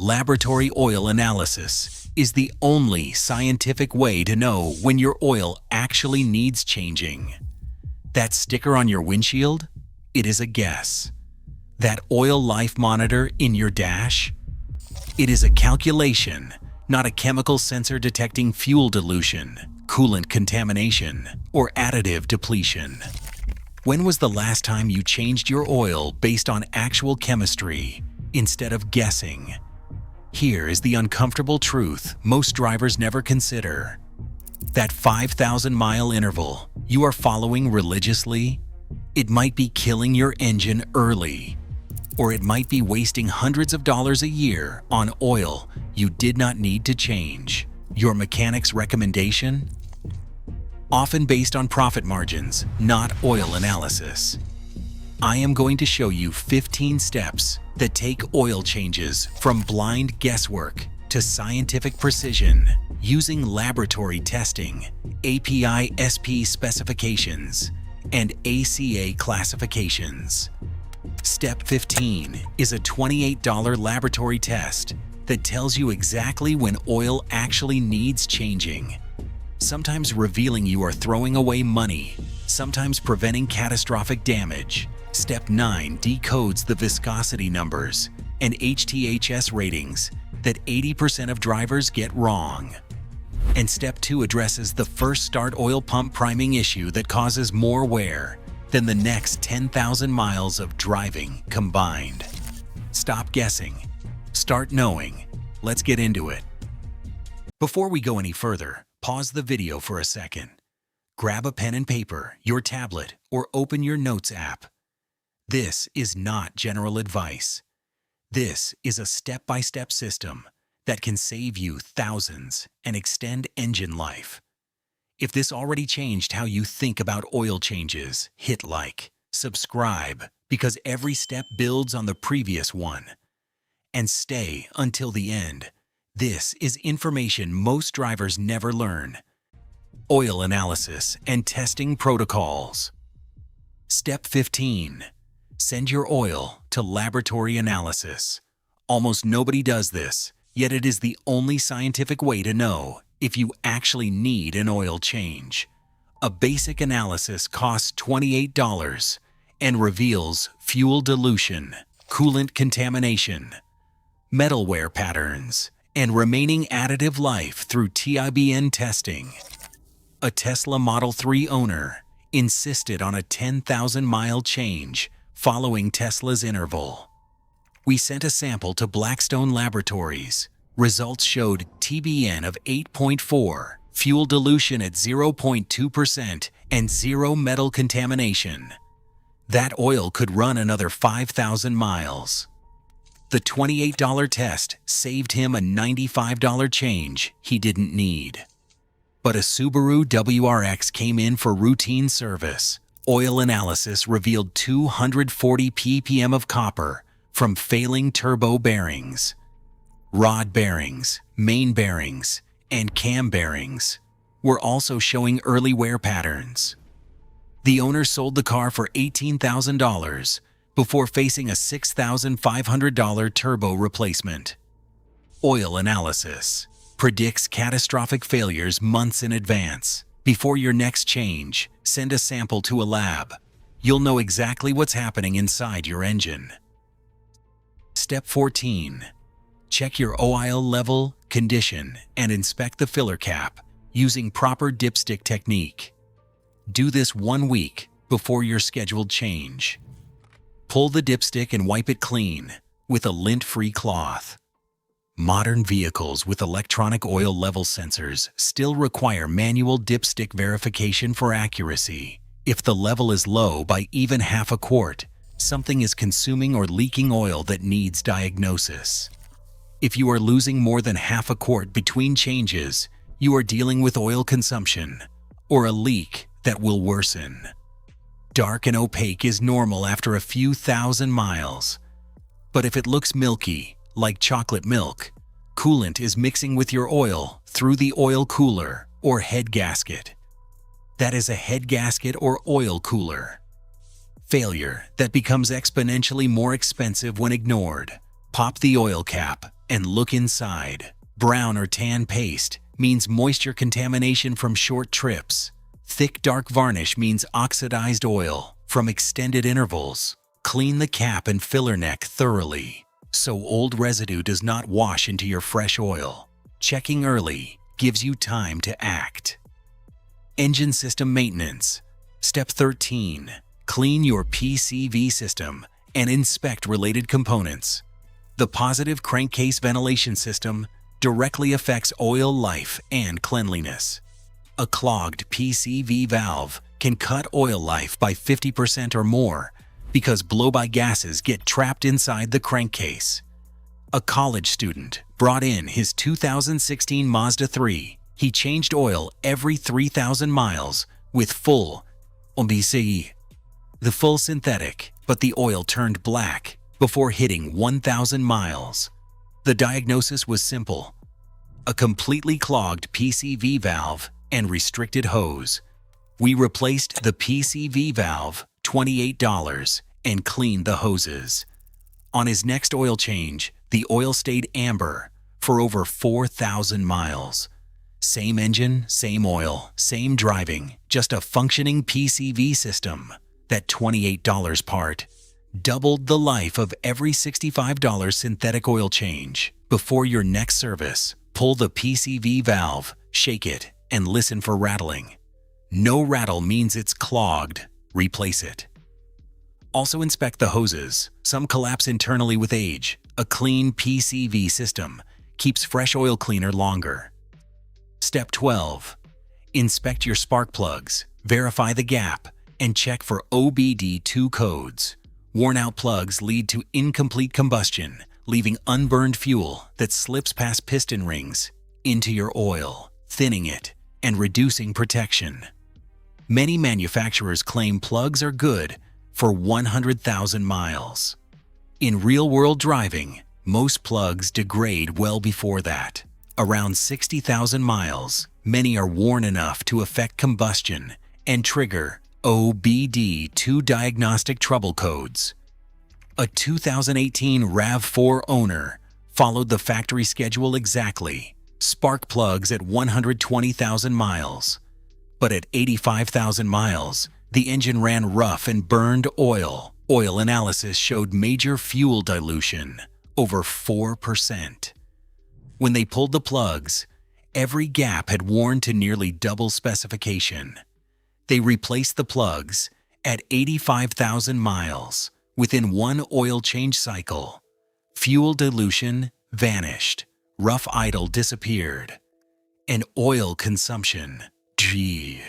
Laboratory oil analysis is the only scientific way to know when your oil actually needs changing. That sticker on your windshield? It is a guess. That oil life monitor in your dash? It is a calculation, not a chemical sensor detecting fuel dilution, coolant contamination, or additive depletion. When was the last time you changed your oil based on actual chemistry instead of guessing? Here is the uncomfortable truth most drivers never consider. That 5,000-mile interval you are following religiously, it might be killing your engine early, or it might be wasting hundreds of dollars a year on oil you did not need to change. Your mechanic's recommendation? Often based on profit margins, not oil analysis. I am going to show you 15 steps that take oil changes from blind guesswork to scientific precision using laboratory testing, API SP specifications, and ACA classifications. Step 15 is a $28 laboratory test that tells you exactly when oil actually needs changing, sometimes revealing you are throwing away money, sometimes preventing catastrophic damage. Step 9 decodes the viscosity numbers and HTHS ratings that 80% of drivers get wrong. And Step 2 addresses the first start oil pump priming issue that causes more wear than the next 10,000 miles of driving combined. Stop guessing. Start knowing. Let's get into it. Before we go any further, pause the video for a second. Grab a pen and paper, your tablet, or open your Notes app. This is not general advice. This is a step-by-step system that can save you thousands and extend engine life. If this already changed how you think about oil changes, hit like, subscribe, because every step builds on the previous one. And stay until the end. This is information most drivers never learn. Oil analysis and testing protocols. Step 15. Send your oil to laboratory analysis. Almost nobody does this, yet it is the only scientific way to know if you actually need an oil change. A basic analysis costs $28 and reveals fuel dilution, coolant contamination, metal wear patterns, and remaining additive life through TIBN testing. A Tesla Model 3 owner insisted on a 10,000-mile change following Tesla's interval. We sent a sample to Blackstone Laboratories. Results showed TBN of 8.4, fuel dilution at 0.2%, and zero metal contamination. That oil could run another 5,000 miles. The $28 test saved him a $95 change he didn't need. But a Subaru WRX came in for routine service. Oil analysis revealed 240 ppm of copper from failing turbo bearings. Rod bearings, main bearings, and cam bearings were also showing early wear patterns. The owner sold the car for $18,000 before facing a $6,500 turbo replacement. Oil analysis predicts catastrophic failures months in advance. Before your next change, send a sample to a lab. You'll know exactly what's happening inside your engine. Step 14. Check your oil level, condition, and inspect the filler cap using proper dipstick technique. Do this 1 week before your scheduled change. Pull the dipstick and wipe it clean with a lint-free cloth. Modern vehicles with electronic oil level sensors still require manual dipstick verification for accuracy. If the level is low by even half a quart, something is consuming or leaking oil that needs diagnosis. If you are losing more than half a quart between changes, you are dealing with oil consumption or a leak that will worsen. Dark and opaque is normal after a few thousand miles. But if it looks milky, like chocolate milk, coolant is mixing with your oil through the oil cooler or head gasket. That is a head gasket or oil cooler. Failure that becomes exponentially more expensive when ignored. Pop the oil cap, and look inside. Brown or tan paste means moisture contamination from short trips. Thick dark varnish means oxidized oil from extended intervals. Clean the cap and filler neck thoroughly so old residue does not wash into your fresh oil. Checking early gives you time to act. Engine system maintenance. Step 13. Clean your PCV system and inspect related components. The positive crankcase ventilation system directly affects oil life and cleanliness. A clogged PCV valve can cut oil life by 50% or more because blow-by gases get trapped inside the crankcase. A college student brought in his 2016 Mazda 3. He changed oil every 3,000 miles with full OBCE, the full synthetic, but the oil turned black before hitting 1,000 miles. The diagnosis was simple: a completely clogged PCV valve and restricted hose. We replaced the PCV valve, $28, and cleaned the hoses. On his next oil change, the oil stayed amber for over 4,000 miles. Same engine, same oil, same driving, just a functioning PCV system. That $28 part doubled the life of every $65 synthetic oil change. Before your next service, pull the PCV valve, shake it, and listen for rattling. No rattle means it's clogged. Replace it. Also inspect the hoses. Some collapse internally with age. A clean PCV system keeps fresh oil cleaner longer. Step 12. Inspect your spark plugs, verify the gap, and check for OBD2 codes. Worn-out plugs lead to incomplete combustion, leaving unburned fuel that slips past piston rings into your oil, thinning it and reducing protection. Many manufacturers claim plugs are good for 100,000 miles. In real-world driving, most plugs degrade well before that. Around 60,000 miles, many are worn enough to affect combustion and trigger OBD2 diagnostic trouble codes. A 2018 RAV4 owner followed the factory schedule exactly. Spark plugs at 120,000 miles. But at 85,000 miles, the engine ran rough and burned oil. Oil analysis showed major fuel dilution, over 4%. When they pulled the plugs, every gap had worn to nearly double specification. They replaced the plugs at 85,000 miles within one oil change cycle. Fuel dilution vanished, rough idle disappeared, and oil consumption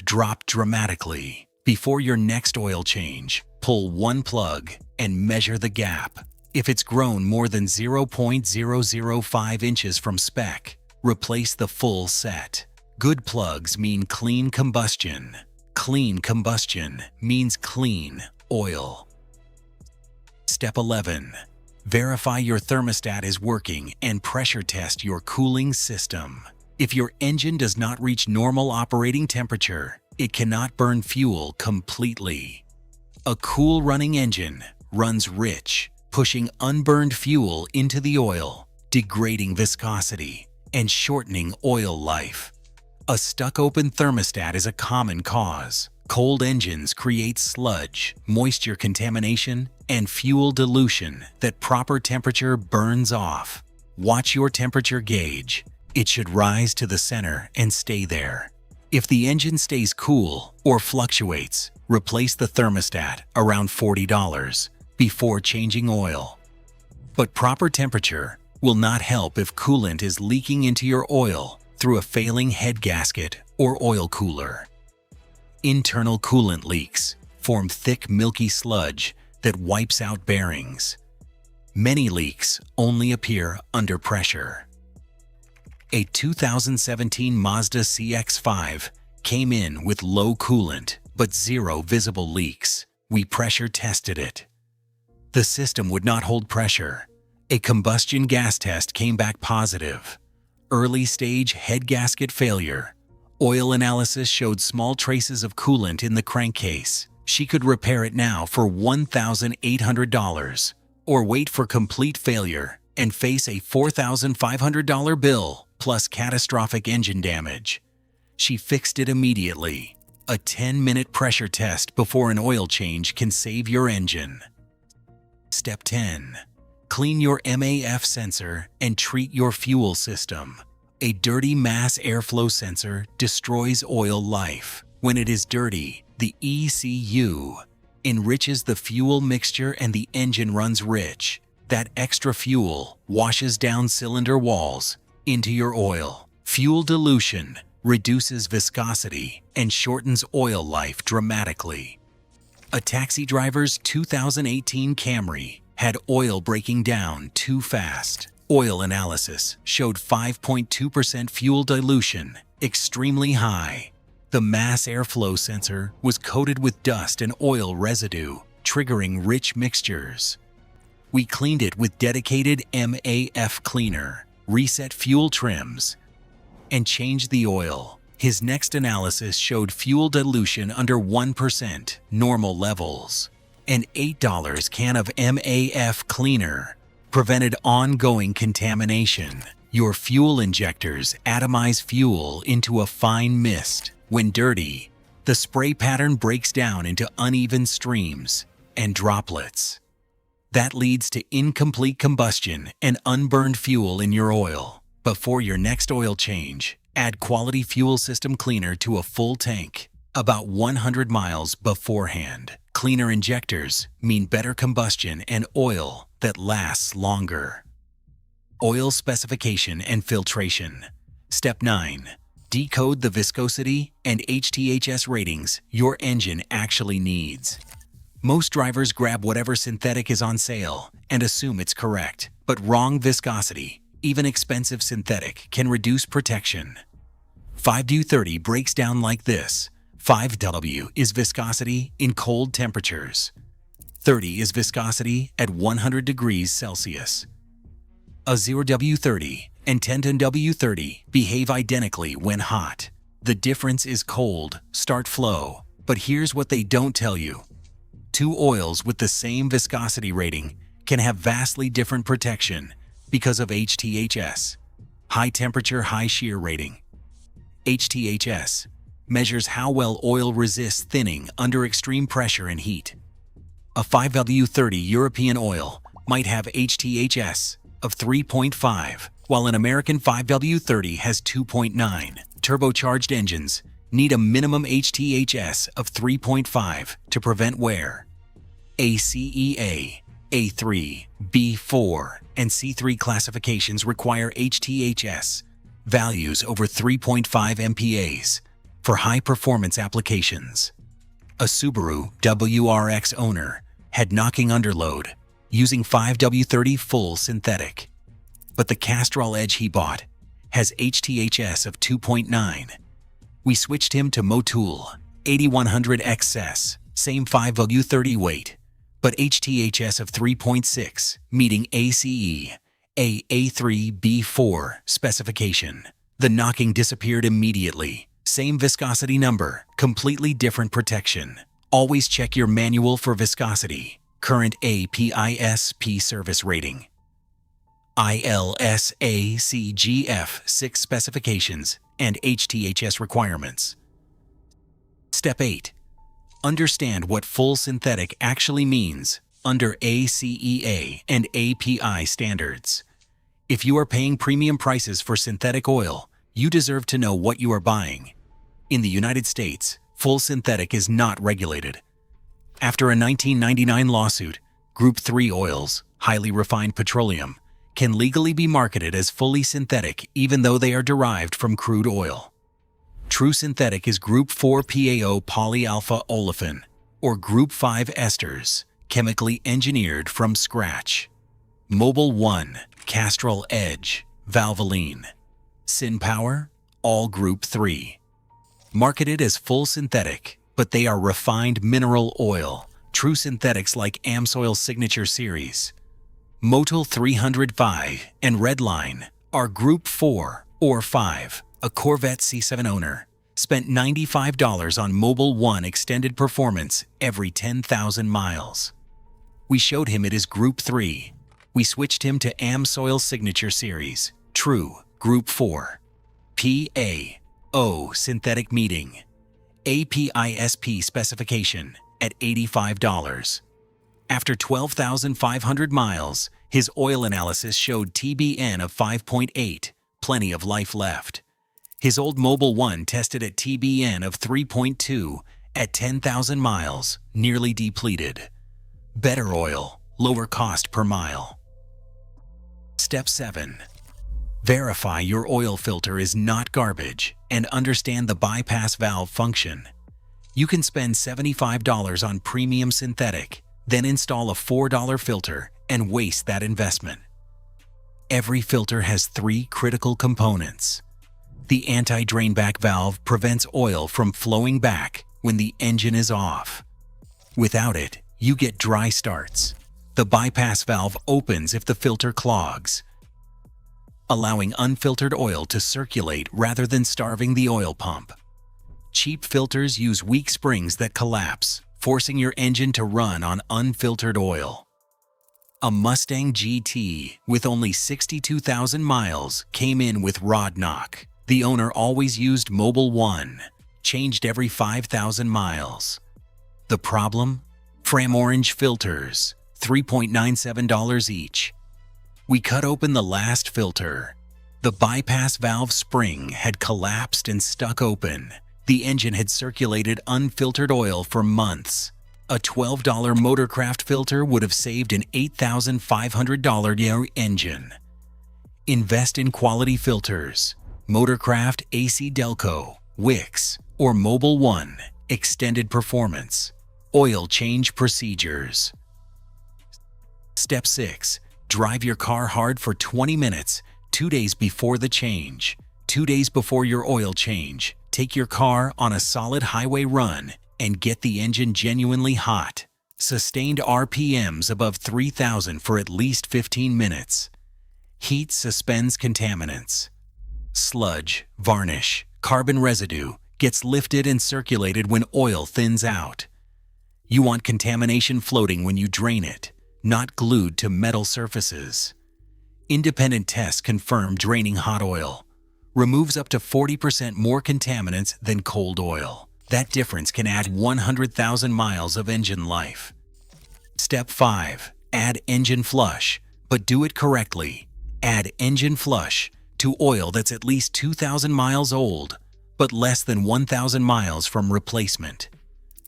dropped dramatically. Before your next oil change, pull one plug and measure the gap. If it's grown more than 0.005 inches from spec, replace the full set. Good plugs mean clean combustion. Clean combustion means clean oil. Step 11. Verify your thermostat is working and pressure test your cooling system. If your engine does not reach normal operating temperature, it cannot burn fuel completely. A cool running engine runs rich, pushing unburned fuel into the oil, degrading viscosity, and shortening oil life. A stuck-open thermostat is a common cause. Cold engines create sludge, moisture contamination, and fuel dilution that proper temperature burns off. Watch your temperature gauge. It should rise to the center and stay there. If the engine stays cool or fluctuates, replace the thermostat around $40 before changing oil. But proper temperature will not help if coolant is leaking into your oil through a failing head gasket or oil cooler. Internal coolant leaks form thick, milky sludge that wipes out bearings. Many leaks only appear under pressure. A 2017 Mazda CX-5 came in with low coolant but zero visible leaks. We pressure tested it. The system would not hold pressure. A combustion gas test came back positive. Early stage head gasket failure. Oil analysis showed small traces of coolant in the crankcase. She could repair it now for $1,800 or wait for complete failure and face a $4,500 bill plus catastrophic engine damage. She fixed it immediately. A 10-minute pressure test before an oil change can save your engine. Step 10. Clean your MAF sensor and treat your fuel system. A dirty mass airflow sensor destroys oil life. When it is dirty, the ECU enriches the fuel mixture and the engine runs rich. That extra fuel washes down cylinder walls into your oil. Fuel dilution reduces viscosity and shortens oil life dramatically. A taxi driver's 2018 Camry had oil breaking down too fast. Oil analysis showed 5.2% fuel dilution, extremely high. The mass airflow sensor was coated with dust and oil residue, triggering rich mixtures. We cleaned it with dedicated MAF cleaner, reset fuel trims, and changed the oil. His next analysis showed fuel dilution under 1%, normal levels. An $8 can of MAF cleaner prevented ongoing contamination. Your fuel injectors atomize fuel into a fine mist. When dirty, the spray pattern breaks down into uneven streams and droplets. That leads to incomplete combustion and unburned fuel in your oil. Before your next oil change, add quality fuel system cleaner to a full tank about 100 miles beforehand. Cleaner injectors mean better combustion and oil that lasts longer. Oil specification and filtration. Step 9. Decode the viscosity and HTHS ratings your engine actually needs. Most drivers grab whatever synthetic is on sale and assume it's correct, but wrong viscosity, even expensive synthetic, can reduce protection. 5W30 breaks down like this. 5W is viscosity in cold temperatures. 30 is viscosity at 100 degrees Celsius. A 0W30 and 10W30 behave identically when hot. The difference is cold start flow, but here's what they don't tell you. Two oils with the same viscosity rating can have vastly different protection because of HTHS, high temperature, high shear rating. HTHS measures how well oil resists thinning under extreme pressure and heat. A 5W30 European oil might have HTHS of 3.5, while an American 5W30 has 2.9. Turbocharged engines need a minimum HTHS of 3.5 to prevent wear. ACEA, A3, B4, and C3 classifications require HTHS values over 3.5 MPAs for high-performance applications. A Subaru WRX owner had knocking underload using 5W30 full synthetic, but the Castrol Edge he bought has HTHS of 2.9. We switched him to Motul 8100 XS, same 5W30 weight, but HTHS of 3.6, meeting ACE A3B4 specification. The knocking disappeared immediately. Same viscosity number, completely different protection. Always check your manual for viscosity. Current APISP service rating. ILSACGF 6 specifications and HTHS requirements. Step 8. Understand what full synthetic actually means under ACEA and API standards. If you are paying premium prices for synthetic oil, you deserve to know what you are buying. In the United States, full synthetic is not regulated. After a 1999 lawsuit, Group 3 oils, highly refined petroleum, can legally be marketed as fully synthetic even though they are derived from crude oil. True synthetic is Group 4 PAO polyalpha olefin, or Group 5 esters, chemically engineered from scratch. Mobil 1, Castrol Edge, Valvoline. SynPower, all Group 3. Marketed as full synthetic, but they are refined mineral oil, true synthetics like Amsoil Signature Series. Motul 305 and Redline are Group 4 or 5. A Corvette C7 owner spent $95 on Mobil 1 extended performance every 10,000 miles. We showed him it is Group 3. We switched him to AmSoil Signature Series, True, Group 4. PAO Synthetic Meeting. APISP specification at $85. After 12,500 miles, his oil analysis showed TBN of 5.8, plenty of life left. His old Mobil 1 tested at TBN of 3.2 at 10,000 miles, nearly depleted. Better oil, lower cost per mile. Step 7. Verify your oil filter is not garbage and understand the bypass valve function. You can spend $75 on premium synthetic, then install a $4 filter and waste that investment. Every filter has 3 critical components. The anti-drainback valve prevents oil from flowing back when the engine is off. Without it, you get dry starts. The bypass valve opens if the filter clogs, allowing unfiltered oil to circulate rather than starving the oil pump. Cheap filters use weak springs that collapse, forcing your engine to run on unfiltered oil. A Mustang GT with only 62,000 miles came in with rod knock. The owner always used Mobil 1, changed every 5,000 miles. The problem? Fram Orange filters, $3.97 each. We cut open the last filter. The bypass valve spring had collapsed and stuck open. The engine had circulated unfiltered oil for months. A $12 Motorcraft filter would have saved an $8,500 engine. Invest in quality filters. Motorcraft AC Delco, Wix, or Mobil 1, extended performance. Oil change procedures. Step 6. Drive your car hard for 20 minutes, 2 days before the change. 2 days before your oil change, take your car on a solid highway run and get the engine genuinely hot. Sustained RPMs above 3,000 for at least 15 minutes. Heat suspends contaminants. Sludge, varnish, carbon residue gets lifted and circulated when oil thins out. You want contamination floating when you drain it, not glued to metal surfaces. Independent tests confirm draining hot oil removes up to 40% more contaminants than cold oil. That difference can add 100,000 miles of engine life. Step 5. Add engine flush, but do it correctly. Add engine flush to oil that's at least 2,000 miles old, but less than 1,000 miles from replacement.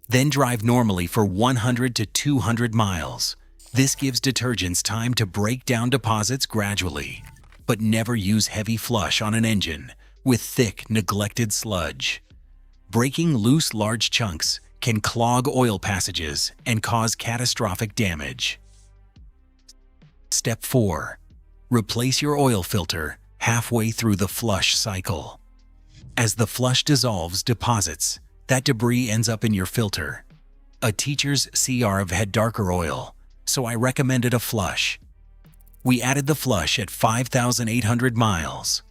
Then drive normally for 100 to 200 miles. This gives detergents time to break down deposits gradually, but never use heavy flush on an engine with thick, neglected sludge. Breaking loose large chunks can clog oil passages and cause catastrophic damage. Step 4. Replace your oil filter halfway through the flush cycle. As the flush dissolves deposits, that debris ends up in your filter. A teacher's CR had darker oil, so I recommended a flush. We added the flush at 5,800 miles.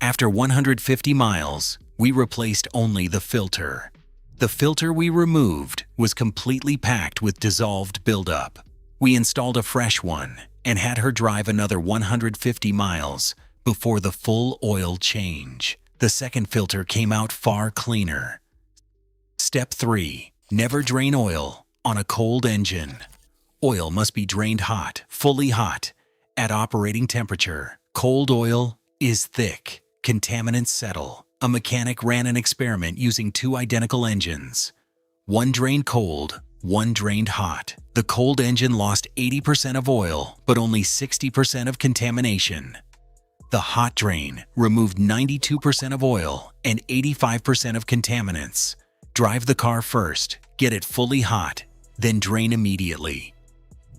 After 150 miles, we replaced only the filter. The filter we removed was completely packed with dissolved buildup. We installed a fresh one and had her drive another 150 miles before the full oil change. The second filter came out far cleaner. Step 3. Never drain oil on a cold engine. Oil must be drained hot, fully hot, at operating temperature. Cold oil is thick. Contaminants settle. A mechanic ran an experiment using 2 identical engines. One drained cold, one drained hot. The cold engine lost 80% of oil, but only 60% of contamination. The hot drain removed 92% of oil and 85% of contaminants. Drive the car first, get it fully hot, then drain immediately.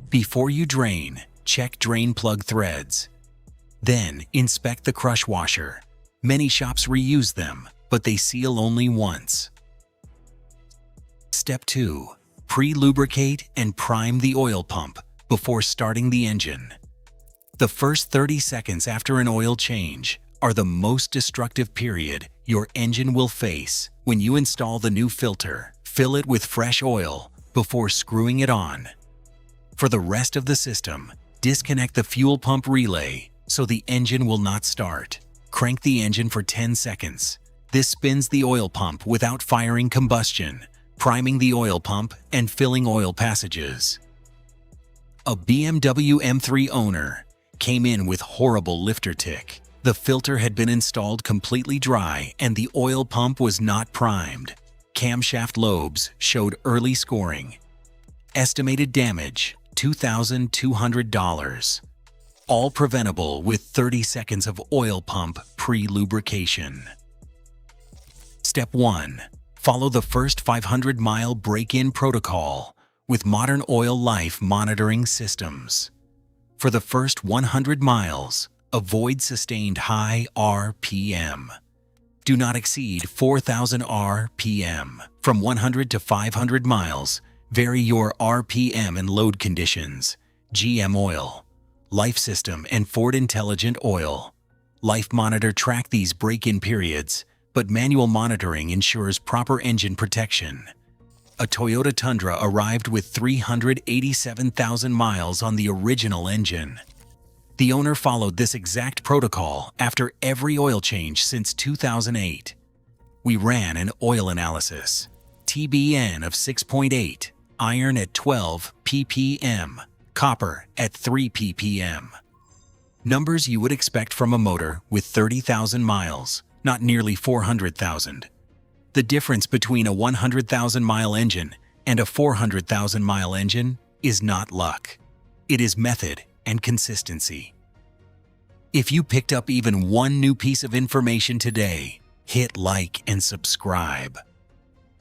Before you drain, check drain plug threads. Then inspect the crush washer. Many shops reuse them, but they seal only once. Step 2. Pre-lubricate and prime the oil pump before starting the engine. The first 30 seconds after an oil change are the most destructive period your engine will face. When you install the new filter, fill it with fresh oil before screwing it on. For the rest of the system, Disconnect the fuel pump relay so the engine will not start. Crank the engine for 10 seconds. This spins the oil pump without firing combustion, priming the oil pump and filling oil passages. A BMW M3 owner came in with horrible lifter tick. The filter had been installed completely dry and the oil pump was not primed. Camshaft lobes showed early scoring. Estimated damage, $2,200. All preventable with 30 seconds of oil pump pre-lubrication. Step 1. Follow the first 500-mile break-in protocol with modern oil life monitoring systems. For the first 100 miles, avoid sustained high RPM. Do not exceed 4,000 RPM. From 100 to 500 miles, vary your RPM and load conditions. GM Oil, Life System, and Ford Intelligent Oil. Life Monitor track these break-in periods, but manual monitoring ensures proper engine protection. A Toyota Tundra arrived with 387,000 miles on the original engine. The owner followed this exact protocol after every oil change since 2008. We ran an oil analysis. TBN of 6.8, iron at 12 ppm, copper at 3 ppm. Numbers you would expect from a motor with 30,000 miles, not nearly 400,000. The difference between a 100,000-mile engine and a 400,000-mile engine is not luck. It is method and consistency. If you picked up even one new piece of information today, hit like and subscribe.